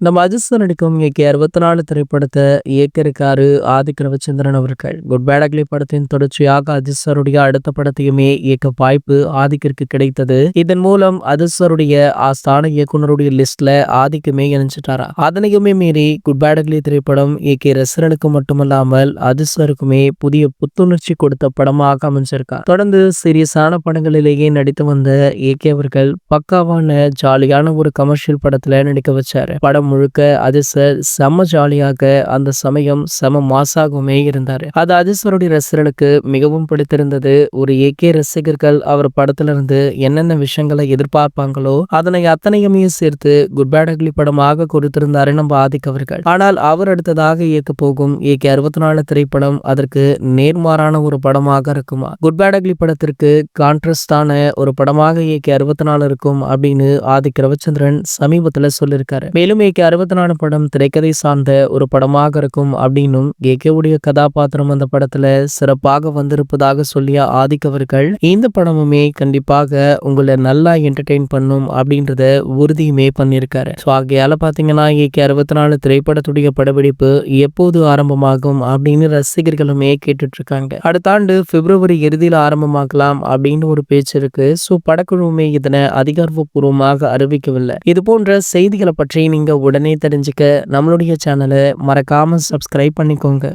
நம்ம அஜித் நடிக்கும் ஏகே 64 திரைப்படத்தை இயக்கியிருக்காரு ஆதிக் ரவிச்சந்திரன் அவர்கள். குட் பேட் அக்லி படத்தின் தொடர்ச்சியாக அஜித் சாருடைய அடுத்த படத்தையுமே இயக்க வாய்ப்பு ஆதிக்கிற்கு கிடைத்தது. இதன் மூலம் அஜித் சாருடைய ஆஸ்தான இயக்குனருடைய லிஸ்ட்ல ஆதிக்குமே இணைஞ்சிட்டாரா. அதனையுமே மீறி குட் பேட் அக்லி திரைப்படம் ஏகே ரசிகர்களுக்கு மட்டுமல்லாமல் அஜித் சாருக்குமே புதிய புத்துணர்ச்சி கொடுத்த படமாக அமைஞ்சிருக்கார். தொடர்ந்து சீரியஸான படங்களிலேயே நடித்து வந்த ஏகே அவர்கள் பக்காவான ஜாலியான ஒரு கமர்ஷியல் படத்துல நடிக்க வச்சாரு. படம் முழுக்க அஜித் செம ஜாலியாக அந்த சமயம் செம மாசாகவுமே இருந்தாரு. அது அஜித் ரசிகர்களுக்கு மிகவும் பிடித்திருந்தது. ஒரு ஏகே ரசிகர்கள் அவர் படத்துல இருந்து என்னென்ன விஷயங்களை எதிர்பார்ப்பாங்களோ அதனை அத்தனையுமே சேர்த்து குட் பேட் அக்லி படமாக கொடுத்திருந்தாரு நம்ம ஆதிக் அவர்கள். ஆனால் அவர் அடுத்ததாக இயக்க போகும் ஏகே 64 திரைப்படம் அதற்கு நேர்மாறான ஒரு படமாக இருக்குமா. குட் பேட் அக்லி படத்திற்கு கான்ட்ராஸ்டான ஒரு படமாக ஏகே 64 இருக்கும் அப்படின்னு ஆதிக் ரவிச்சந்திரன் சமீபத்துல சொல்லியிருக்காரு. மேலும் ஏகே 64 படம் திரைக்கதை சார்ந்த ஒரு படமாக இருக்கும் அப்படின்னும் ஏகேவுடைய கதாபாத்திரம் அந்த படத்துல சிறப்பாக வந்திருப்பதாக சொல்லிய ஆதிக் அவர்கள் இந்த படமுமே கண்டிப்பாக உங்களை நல்லா என்டர்டெயின் பண்ணும் அப்படின்றத உறுதியுமே பண்ணியிருக்காரு. ஸோ ஆகையால பாத்தீங்கன்னா ஏகே 64 திரைப்படத்துடைய படப்பிடிப்பு எப்போது ஆரம்பமாகும் அப்படின்னு ரசிகர்களுமே கேட்டுட்டு இருக்காங்க. அடுத்த ஆண்டு பிப்ரவரி இறுதியில் ஆரம்பமாகலாம் அப்படின்னு ஒரு பேச்சு இருக்கு. ஸோ படக்குழுவுமே இதனை அதிகாரப்பூர்வமாக அறிவிக்கவில்லை. இது போன்ற செய்திகளை பற்றி நீங்க உடனே தெரிஞ்சுக்க நம்மளுடைய சேனலை மறக்காம சப்ஸ்கிரைப் பண்ணிக்கோங்க.